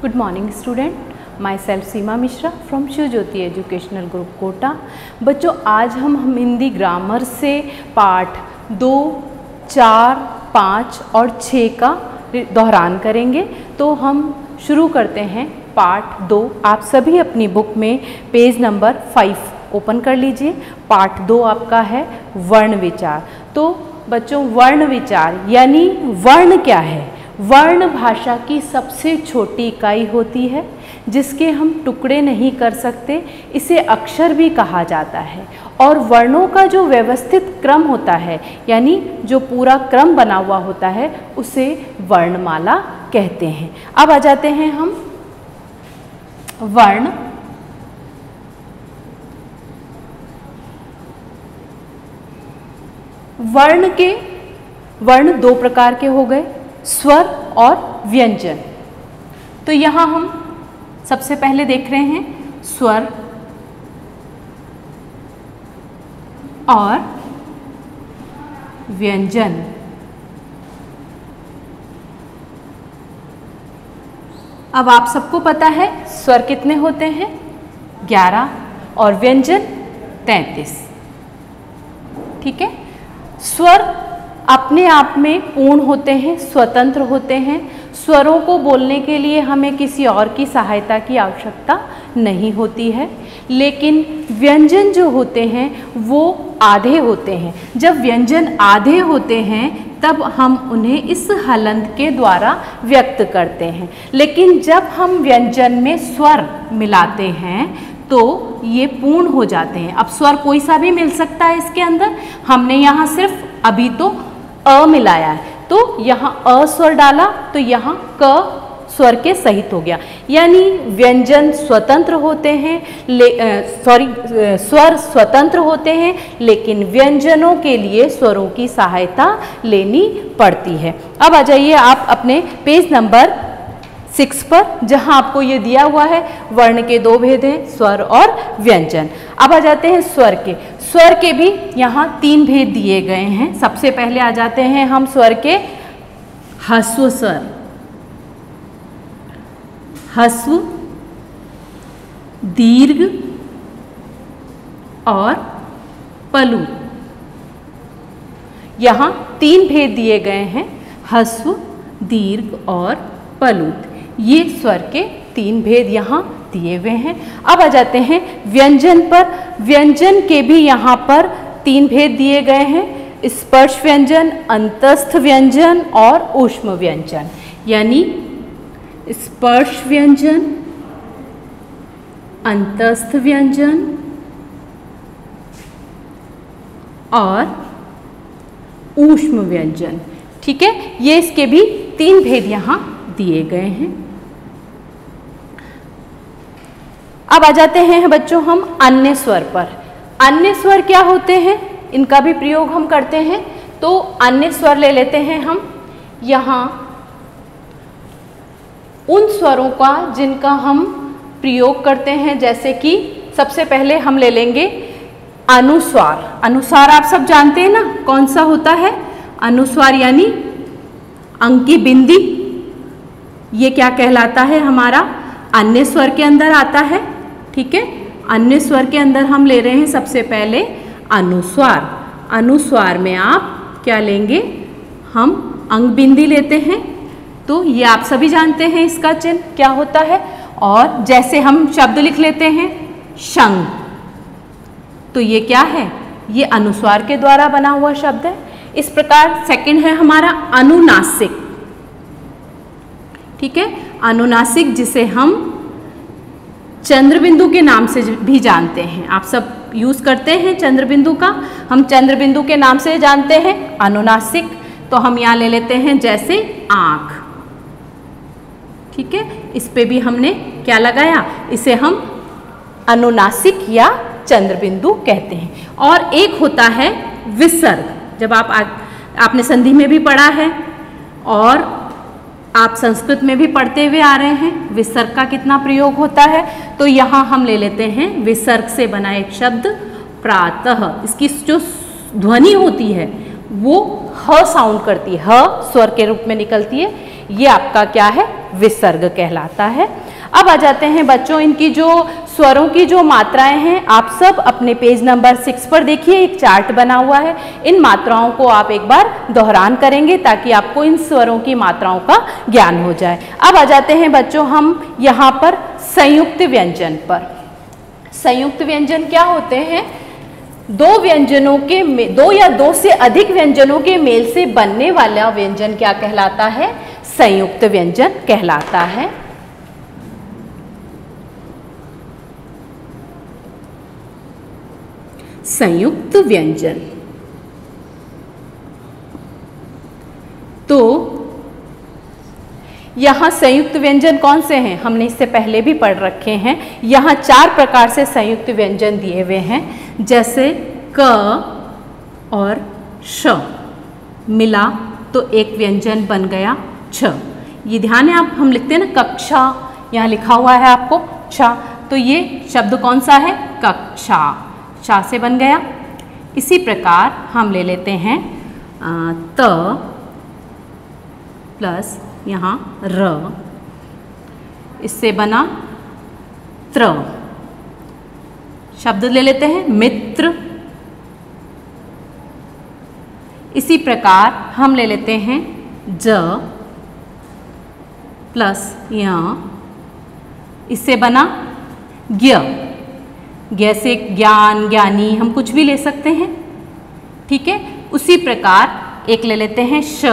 Good morning student, myself Seema Mishra from Shiv Jyoti educational group Kota. बच्चों आज हम हिंदी ग्रामर से पाठ 2, 4, 5 और 6 का दोहरान करेंगे। तो हम शुरू करते हैं पाठ 2। आप सभी अपनी बुक में पेज नंबर 5 ओपन कर लीजिए। पाठ 2 आपका है वर्ण विचार। तो बच्चों वर्ण विचार यानी वर्ण क्या है? वर्ण भाषा की सबसे छोटी इकाई होती है जिसके हम टुकड़े नहीं कर सकते, इसे अक्षर भी कहा जाता है। और वर्णों का जो व्यवस्थित क्रम होता है यानी जो पूरा क्रम बना हुआ होता है उसे वर्णमाला कहते हैं। अब आ जाते हैं हम वर्ण। वर्ण दो प्रकार के हो गए, स्वर और व्यंजन। तो यहाँ हम सबसे पहले देख रहे हैं स्वर और व्यंजन। अब आप सबको पता है स्वर कितने होते हैं? 11 और व्यंजन 33। ठीक है। स्वर अपने आप में पूर्ण होते हैं, स्वतंत्र होते हैं। स्वरों को बोलने के लिए हमें किसी और की सहायता की आवश्यकता नहीं होती है। लेकिन व्यंजन जो होते हैं वो आधे होते हैं। जब व्यंजन आधे होते हैं तब हम उन्हें इस हलंत के द्वारा व्यक्त करते हैं। लेकिन जब हम व्यंजन में स्वर मिलाते हैं तो ये पूर्ण हो जाते हैं। अब स्वर कोई सा भी मिल सकता है इसके अंदर। हमने यहाँ सिर्फ अभी तो अ मिलाया है, तो यहाँ अ स्वर डाला तो यहाँ क स्वर के सहित हो गया। यानी व्यंजन स्वतंत्र होते हैं, स्वर स्वतंत्र होते हैं, लेकिन व्यंजनों के लिए स्वरों की सहायता लेनी पड़ती है। अब आ जाइए आप अपने पेज नंबर 6 पर, जहां आपको ये दिया हुआ है वर्ण के 2 भेद हैं, स्वर और व्यंजन। अब आ जाते हैं स्वर के। स्वर के भी यहाँ 3 भेद दिए गए हैं। सबसे पहले आ जाते हैं हम स्वर के ह्रस्व स्वर, ह्रस्व, दीर्घ और पलु। यहाँ 3 भेद दिए गए हैं, ह्रस्व, दीर्घ और पलुत। ये स्वर के 3 भेद यहाँ दिए हुए हैं। अब आ जाते हैं व्यंजन पर। व्यंजन के भी यहाँ पर 3 भेद दिए गए हैं, स्पर्श व्यंजन, अंतस्थ व्यंजन और ऊष्म व्यंजन। यानी स्पर्श व्यंजन, अंतस्थ व्यंजन और ऊष्म व्यंजन। ठीक है, ये इसके भी 3 भेद यहाँ दिए गए हैं। अब आ जाते हैं बच्चों हम अन्य स्वर पर। अन्य स्वर क्या होते हैं, इनका भी प्रयोग हम करते हैं। तो अन्य स्वर ले लेते हैं हम यहाँ उन स्वरों का जिनका हम प्रयोग करते हैं, जैसे कि सबसे पहले हम ले लेंगे अनुस्वार। अनुस्वार आप सब जानते हैं ना, कौन सा होता है? अनुस्वार यानी अंक की बिंदी। ये क्या कहलाता है? हमारा अन्य स्वर के अंदर आता है। ठीक है, अन्य स्वर के अंदर हम ले रहे हैं सबसे पहले अनुस्वार। अनुस्वार में आप क्या लेंगे? हम अंक बिंदी लेते हैं। तो ये आप सभी जानते हैं इसका चिन्ह क्या होता है। और जैसे हम शब्द लिख लेते हैं शंख, तो ये क्या है? ये अनुस्वार के द्वारा बना हुआ शब्द है। इस प्रकार सेकंड है हमारा अनुनासिक। ठीक है, अनुनासिक जिसे हम चंद्रबिंदु के नाम से भी जानते हैं। आप सब यूज करते हैं चंद्रबिंदु का, हम चंद्रबिंदु के नाम से जानते हैं अनुनासिक। तो हम यहाँ ले लेते हैं जैसे आँख। ठीक है, इस पे भी हमने क्या लगाया? इसे हम अनुनासिक या चंद्रबिंदु कहते हैं। और एक होता है विसर्ग। जब आपने संधि में भी पढ़ा है और आप संस्कृत में भी पढ़ते हुए आ रहे हैं, विसर्ग का कितना प्रयोग होता है। तो यहाँ हम ले लेते हैं विसर्ग से बना एक शब्द प्रातः। इसकी जो ध्वनि होती है वो ह साउंड करती है, ह स्वर के रूप में निकलती है। ये आपका क्या है? विसर्ग कहलाता है। अब आ जाते हैं बच्चों, इनकी जो स्वरों की जो मात्राएं हैं, आप सब अपने पेज नंबर 6 पर देखिए, एक चार्ट बना हुआ है। इन मात्राओं को आप एक बार दोहरान करेंगे ताकि आपको इन स्वरों की मात्राओं का ज्ञान हो जाए। अब आ जाते हैं बच्चों हम यहाँ पर संयुक्त व्यंजन पर। संयुक्त व्यंजन क्या होते हैं? दो व्यंजनों के दो या दो से अधिक व्यंजनों के मेल से बनने वाला व्यंजन क्या कहलाता है? संयुक्त व्यंजन कहलाता है। संयुक्त व्यंजन। तो यहाँ संयुक्त व्यंजन कौन से हैं? हमने इससे पहले भी पढ़ रखे हैं। यहाँ 4 प्रकार से संयुक्त व्यंजन दिए हुए हैं, जैसे क और श मिला तो एक व्यंजन बन गया छ। ये ध्यान है, आप हम लिखते हैं ना कक्षा, यहाँ लिखा हुआ है आपको छा, तो ये शब्द कौन सा है? कक्षा, शा से बन गया। इसी प्रकार हम ले लेते हैं त प्लस यहाँ र, इससे बना त्र। शब्द ले लेते हैं मित्र। इसी प्रकार हम ले लेते हैं ज प्लस यहाँ, इससे बना ज्ञ। ज्ञ से ज्ञान, ज्ञानी, हम कुछ भी ले सकते हैं, ठीक है। उसी प्रकार एक ले लेते हैं श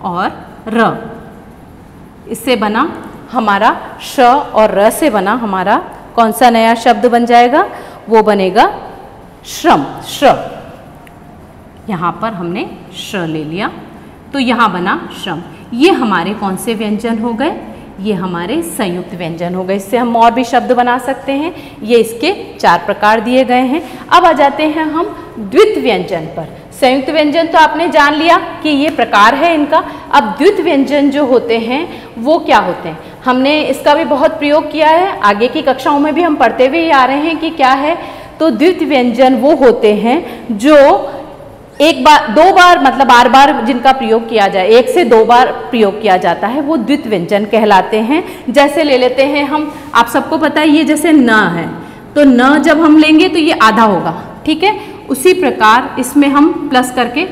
और र, इससे बना हमारा श और र से बना हमारा कौन सा नया शब्द बन जाएगा? वो बनेगा श्रम, श्र। यहाँ पर हमने श्र ले लिया तो यहाँ बना श्रम। ये हमारे कौन से व्यंजन हो गए? ये हमारे संयुक्त व्यंजन हो गए। इससे हम और भी शब्द बना सकते हैं। ये इसके 4 प्रकार दिए गए हैं। अब आ जाते हैं हम द्वित व्यंजन पर। संयुक्त व्यंजन तो आपने जान लिया कि ये प्रकार है इनका। अब द्वित व्यंजन जो होते हैं वो क्या होते हैं? हमने इसका भी बहुत प्रयोग किया है, आगे की कक्षाओं में भी हम पढ़ते हुए आ रहे हैं कि क्या है। तो द्वित व्यंजन वो होते हैं जो एक बार, 2 बार, मतलब बार बार जिनका प्रयोग किया जाए, 1 से 2 बार प्रयोग किया जाता है, वो द्वित व्यंजन कहलाते हैं। जैसे ले लेते हैं हम, आप सबको पता है ये जैसे न है, तो न जब हम लेंगे तो ये आधा होगा, ठीक है। उसी प्रकार इसमें हम प्लस करके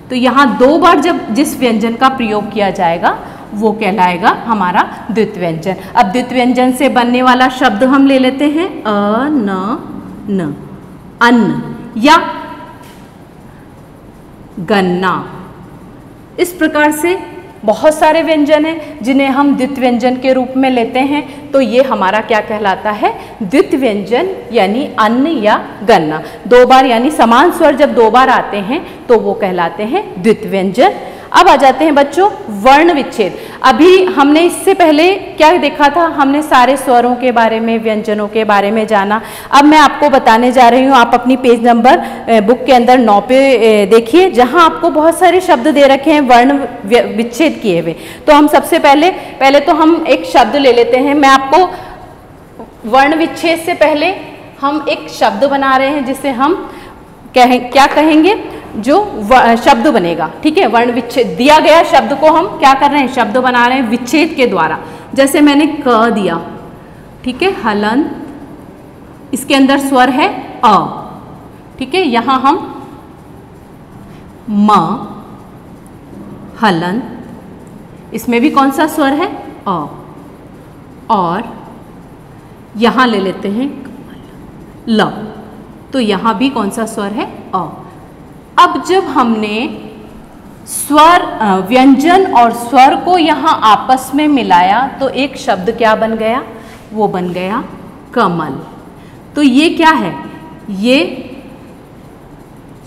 तो यहाँ 2 बार जब जिस व्यंजन का प्रयोग किया जाएगा वो कहलाएगा हमारा द्वित व्यंजन। अब द्वित व्यंजन से बनने वाला शब्द हम ले लेते हैं अ न, अन्न या गन्ना। इस प्रकार से बहुत सारे व्यंजन हैं जिन्हें हम द्वित व्यंजन के रूप में लेते हैं। तो ये हमारा क्या कहलाता है? द्वित व्यंजन, यानी अन्न या गन्ना। 2 बार यानी समान स्वर जब 2 बार आते हैं तो वो कहलाते हैं द्वित व्यंजन। अब आ जाते हैं बच्चों वर्ण विच्छेद। अभी हमने इससे पहले क्या देखा था? हमने सारे स्वरों के बारे में, व्यंजनों के बारे में जाना। अब मैं आपको बताने जा रही हूँ, आप अपनी पेज नंबर बुक के अंदर 9 पे देखिए, जहाँ आपको बहुत सारे शब्द दे रखे हैं वर्ण विच्छेद किए हुए। तो हम सबसे पहले तो हम एक शब्द ले लेते हैं। मैं आपको वर्ण विच्छेद से पहले हम एक शब्द बना रहे हैं जिसे हम क्या कहेंगे? जो शब्द बनेगा, ठीक है। वर्ण विच्छेद दिया गया शब्द को हम क्या कर रहे हैं? शब्द बना रहे हैं विच्छेद के द्वारा। जैसे मैंने क दिया, ठीक है, हलन, इसके अंदर स्वर है अ, ठीक है। यहाँ हम म, हलन, इसमें भी कौन सा स्वर है? अ। और यहाँ ले लेते हैं ल, तो यहाँ भी कौन सा स्वर है? अ। अब जब हमने स्वर, व्यंजन और स्वर को यहाँ आपस में मिलाया तो एक शब्द क्या बन गया? वो बन गया कमल। तो ये क्या है? ये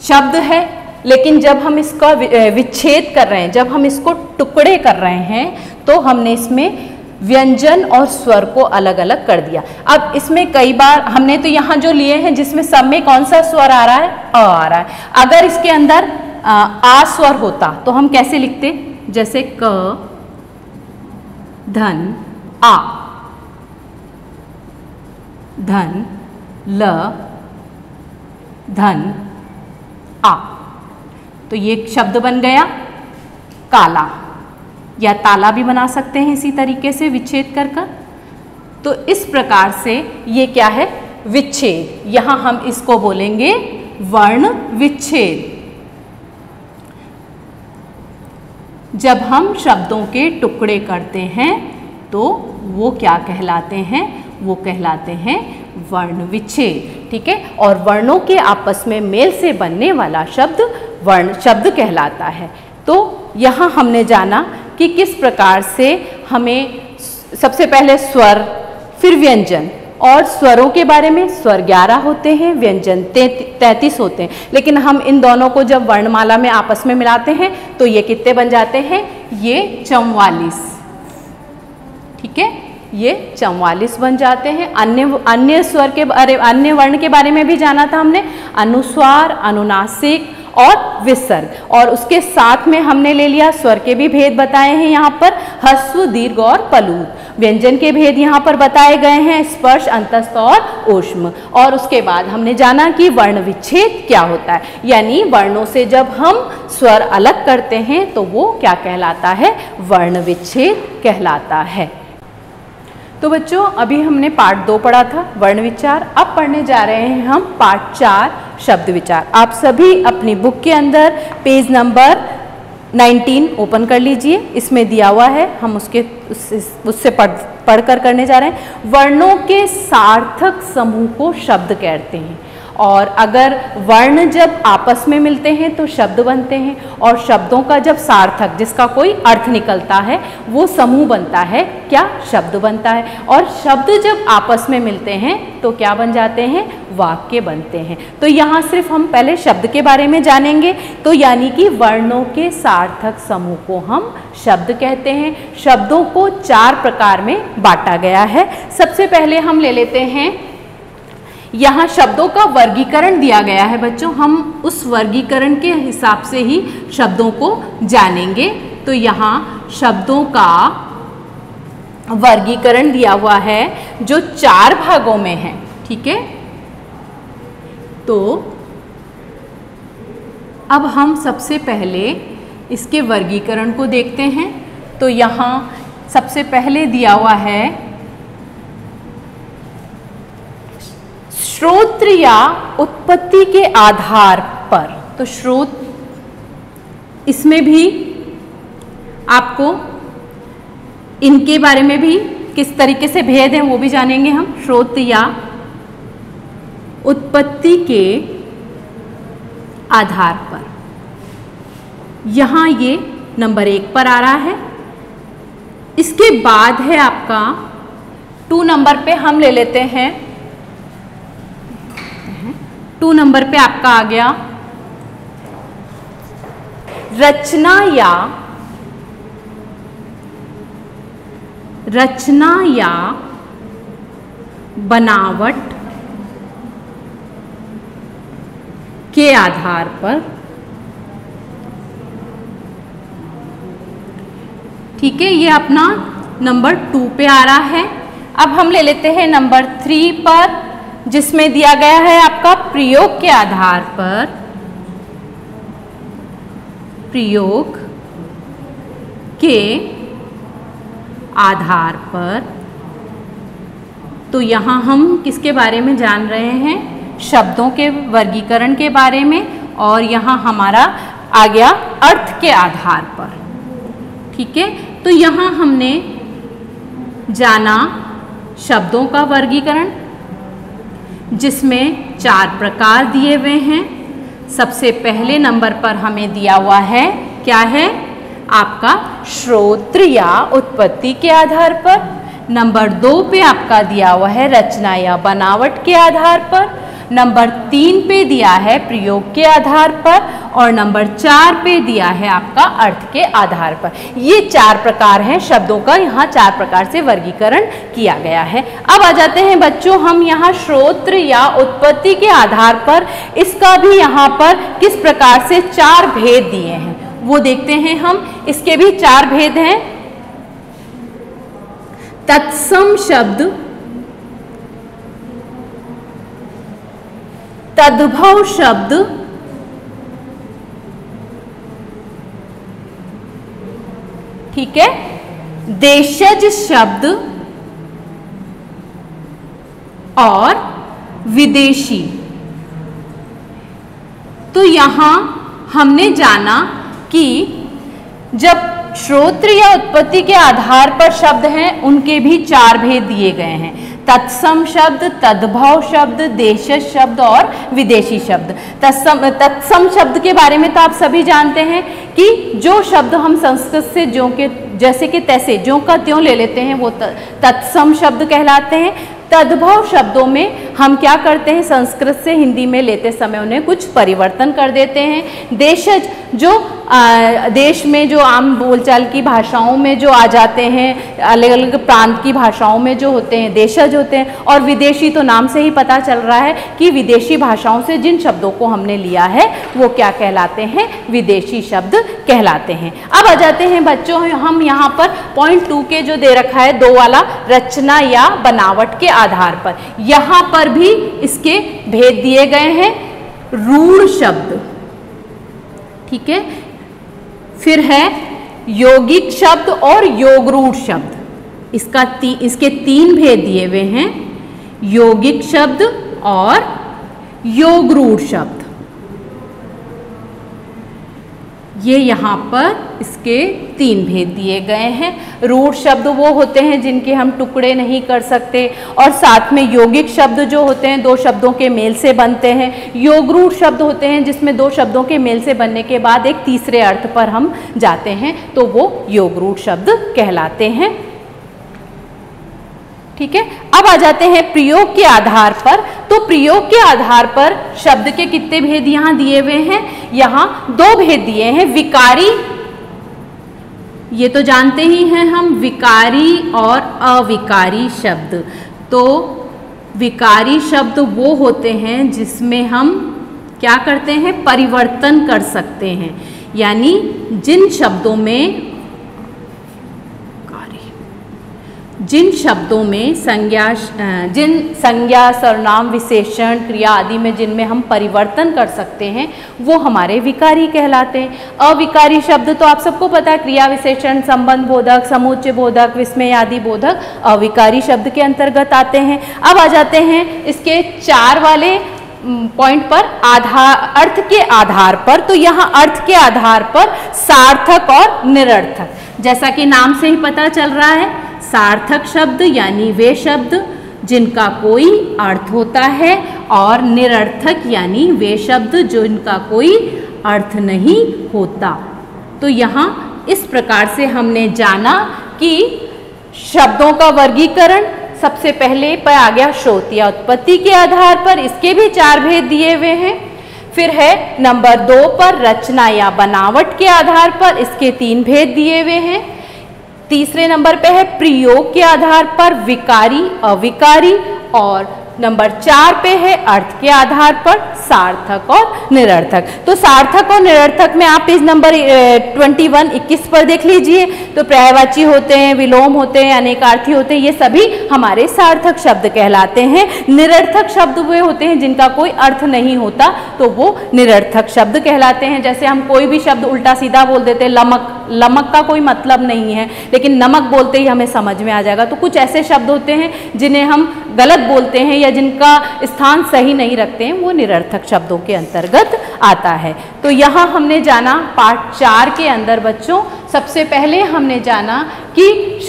शब्द है, लेकिन जब हम इसका विच्छेद कर रहे हैं, जब हम इसको टुकड़े कर रहे हैं, तो हमने इसमें व्यंजन और स्वर को अलग अलग कर दिया। अब इसमें कई बार हमने तो यहाँ जो लिए हैं जिसमें सब में कौन सा स्वर आ रहा है? अ आ रहा है। अगर इसके अंदर आ स्वर होता तो हम कैसे लिखते? जैसे क, धन, आ, धन, ल, धन, आ। तो ये शब्द बन गया काला। या ताला भी बना सकते हैं इसी तरीके से विच्छेद कर कर। तो इस प्रकार से ये क्या है, विच्छेद। यहाँ हम इसको बोलेंगे वर्ण विच्छेद। जब हम शब्दों के टुकड़े करते हैं तो वो क्या कहलाते हैं, वो कहलाते हैं वर्ण विच्छेद। ठीक है, और वर्णों के आपस में मेल से बनने वाला शब्द वर्ण शब्द कहलाता है। तो यहाँ हमने जाना कि किस प्रकार से हमें सबसे पहले स्वर, फिर व्यंजन, और स्वरों के बारे में स्वर 11 होते हैं, व्यंजन 33 होते हैं। लेकिन हम इन दोनों को जब वर्णमाला में आपस में मिलाते हैं तो ये कितने बन जाते हैं, ये 44। ठीक है, ये 44 बन जाते हैं। अन्य स्वर के बारे, अन्य वर्ण के बारे में भी जाना था हमने, अनुस्वार, अनुनासिक और विसर्ग, और उसके साथ में हमने ले लिया स्वर के भी भेद बताए हैं यहाँ पर, ह्रस्व, दीर्घ और पलूत। व्यंजन के भेद यहाँ पर बताए गए हैं, स्पर्श, अंतस्थ और ऊष्म। और उसके बाद हमने जाना कि वर्ण विच्छेद क्या होता है, यानी वर्णों से जब हम स्वर अलग करते हैं तो वो क्या कहलाता है, वर्ण विच्छेद कहलाता है। तो बच्चों अभी हमने पार्ट 2 पढ़ा था, वर्ण विचार। अब पढ़ने जा रहे हैं हम पार्ट 4, शब्द विचार। आप सभी अपनी बुक के अंदर पेज नंबर 19 ओपन कर लीजिए, इसमें दिया हुआ है, हम उससे पढ़कर करने जा रहे हैं। वर्णों के सार्थक समूह को शब्द कहते हैं, और अगर वर्ण जब आपस में मिलते हैं तो शब्द बनते हैं, और शब्दों का जब सार्थक, जिसका कोई अर्थ निकलता है, वो समूह बनता है, क्या, शब्द बनता है। और शब्द जब आपस में मिलते हैं तो क्या बन जाते हैं, वाक्य बनते हैं। तो यहाँ सिर्फ हम पहले शब्द के बारे में जानेंगे। तो यानी कि वर्णों के सार्थक समूह को हम शब्द कहते हैं। शब्दों को 4 प्रकार में बांटा गया है। सबसे पहले हम ले लेते हैं, यहाँ शब्दों का वर्गीकरण दिया गया है बच्चों, हम उस वर्गीकरण के हिसाब से ही शब्दों को जानेंगे। तो यहाँ शब्दों का वर्गीकरण दिया हुआ है जो 4 भागों में है। ठीक है, तो अब हम सबसे पहले इसके वर्गीकरण को देखते हैं। तो यहाँ सबसे पहले दिया हुआ है श्रोत्र या उत्पत्ति के आधार पर। तो श्रोत, इसमें भी आपको इनके बारे में भी किस तरीके से भेद है वो भी जानेंगे हम। श्रोत या उत्पत्ति के आधार पर, यहाँ ये नंबर 1 पर आ रहा है। इसके बाद है आपका 2 नंबर पे हम ले लेते हैं, 2 नंबर पे आपका आ गया रचना या बनावट के आधार पर। ठीक है, ये अपना नंबर 2 पे आ रहा है। अब हम ले लेते हैं नंबर 3 पर, जिसमें दिया गया है आपका प्रयोग के आधार पर, प्रयोग के आधार पर। तो यहाँ हम किसके बारे में जान रहे हैं, शब्दों के वर्गीकरण के बारे में, और यहाँ हमारा आ गया अर्थ के आधार पर। ठीक है, तो यहाँ हमने जाना शब्दों का वर्गीकरण, जिसमें 4 प्रकार दिए हुए हैं। सबसे पहले नंबर पर हमें दिया हुआ है, क्या है, आपका श्रोत्र या उत्पत्ति के आधार पर। नंबर 2 पे आपका दिया हुआ है रचना या बनावट के आधार पर। नंबर 3 पे दिया है प्रयोग के आधार पर, और नंबर 4 पे दिया है आपका अर्थ के आधार पर। ये 4 प्रकार हैं शब्दों का, यहाँ 4 प्रकार से वर्गीकरण किया गया है। अब आ जाते हैं बच्चों हम यहाँ श्रोत्र या उत्पत्ति के आधार पर, इसका भी यहाँ पर किस प्रकार से 4 भेद दिए हैं वो देखते हैं हम। इसके भी 4 भेद हैं। तत्सम शब्द, तद्भव शब्द, ठीक है। देशज शब्द और विदेशी। तो यहां हमने जाना कि जब श्रोत्र या उत्पत्ति के आधार पर शब्द हैं, उनके भी 4 भेद दिए गए हैं। तत्सम शब्द, तद्भव शब्द, देशज शब्द और विदेशी शब्द। तत्सम शब्द के बारे में तो आप सभी जानते हैं कि जो शब्द हम संस्कृत से ज्यों के जैसे कि तैसे, ज्यों का त्यों ले लेते हैं, वो तत्सम शब्द कहलाते हैं। तद्भव शब्दों में हम क्या करते हैं, संस्कृत से हिंदी में लेते समय उन्हें कुछ परिवर्तन कर देते हैं। देशज जो देश में जो आम बोलचाल की भाषाओं में जो आ जाते हैं, अलग अलग प्रांत की भाषाओं में जो होते हैं, देशज होते हैं। और विदेशी तो नाम से ही पता चल रहा है कि विदेशी भाषाओं से जिन शब्दों को हमने लिया है वो क्या कहलाते हैं, विदेशी शब्द कहलाते हैं। अब आ जाते हैं बच्चों, हम यहाँ पर पॉइंट 2 के जो दे रखा है 2 वाला, रचना या बनावट के आधार पर, यहाँ पर भी इसके भेद दिए गए हैं। रूढ़ शब्द, ठीक है, फिर है यौगिक शब्द और योगरूढ़ शब्द। इसके 3 भेद दिए हुए हैं, यौगिक शब्द और योगरूढ़ शब्द। ये यहाँ पर इसके 3 भेद दिए गए हैं। रूढ़ शब्द वो होते हैं जिनके हम टुकड़े नहीं कर सकते, और साथ में यौगिक शब्द जो होते हैं 2 शब्दों के मेल से बनते हैं। योगरूढ़ शब्द होते हैं जिसमें 2 शब्दों के मेल से बनने के बाद एक तीसरे अर्थ पर हम जाते हैं, तो वो योगरूढ़ शब्द कहलाते हैं। ठीक है। अब आ जाते हैं प्रयोग के आधार पर। तो प्रयोग के आधार पर शब्द के कितने भेद यहाँ दिए हुए हैं, यहाँ 2 भेद दिए हैं। विकारी, ये तो जानते ही हैं हम, विकारी और अविकारी शब्द। तो विकारी शब्द वो होते हैं जिसमें हम क्या करते हैं, परिवर्तन कर सकते हैं। यानी जिन शब्दों में जिन संज्ञा, सर्वनाम, विशेषण, क्रिया आदि में जिनमें हम परिवर्तन कर सकते हैं वो हमारे विकारी कहलाते हैं। अविकारी शब्द तो आप सबको पता है, क्रिया, विशेषण, संबंध बोधक, समुच्चय बोधक, विस्मय आदि बोधक अविकारी शब्द के अंतर्गत आते हैं। अब आ जाते हैं इसके 4 वाले पॉइंट पर, अर्थ के आधार पर। तो यहाँ अर्थ के आधार पर सार्थक और निरर्थक, जैसा कि नाम से ही पता चल रहा है, सार्थक शब्द यानी वे शब्द जिनका कोई अर्थ होता है, और निरर्थक यानी वे शब्द जिनका कोई अर्थ नहीं होता। तो यहाँ इस प्रकार से हमने जाना कि शब्दों का वर्गीकरण सबसे पहले पर आ गया श्रोत या उत्पत्ति के आधार पर, इसके भी 4 भेद दिए हुए हैं। फिर है नंबर 2 पर रचना या बनावट के आधार पर, इसके 3 भेद दिए हुए हैं। तीसरे नंबर पे है प्रयोग के आधार पर विकारी, अविकारी, और नंबर 4 पे है अर्थ के आधार पर सार्थक और निरर्थक। तो सार्थक और निरर्थक में आप पेज नंबर 21 पर देख लीजिए। तो पर्यायवाची होते हैं, विलोम होते हैं, अनेकार्थी होते हैं, ये सभी हमारे सार्थक शब्द कहलाते हैं। निरर्थक शब्द वे होते हैं जिनका कोई अर्थ नहीं होता, तो वो निरर्थक शब्द कहलाते हैं। जैसे हम कोई भी शब्द उल्टा सीधा बोल देते हैं, लमक का कोई मतलब नहीं है, लेकिन नमक बोलते ही हमें समझ में आ जाएगा। तो कुछ ऐसे शब्द होते हैं जिन्हें हम गलत बोलते हैं या जिनका स्थान सही नहीं रखते हैं, वो निरर्थक शब्दों के अंतर्गत आता है। तो यहाँ हमने जाना पाठ 4 के अंदर बच्चों, सबसे पहले हमने जाना कि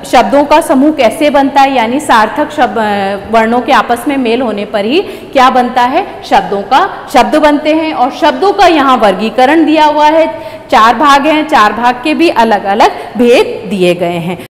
शब्दों का समूह कैसे बनता है, यानी सार्थक वर्णों के आपस में मेल होने पर ही क्या बनता है, शब्द बनते हैं। और शब्दों का यहाँ वर्गीकरण दिया हुआ है, 4 भाग हैं, 4 भाग के भी अलग अलग भेद दिए गए हैं।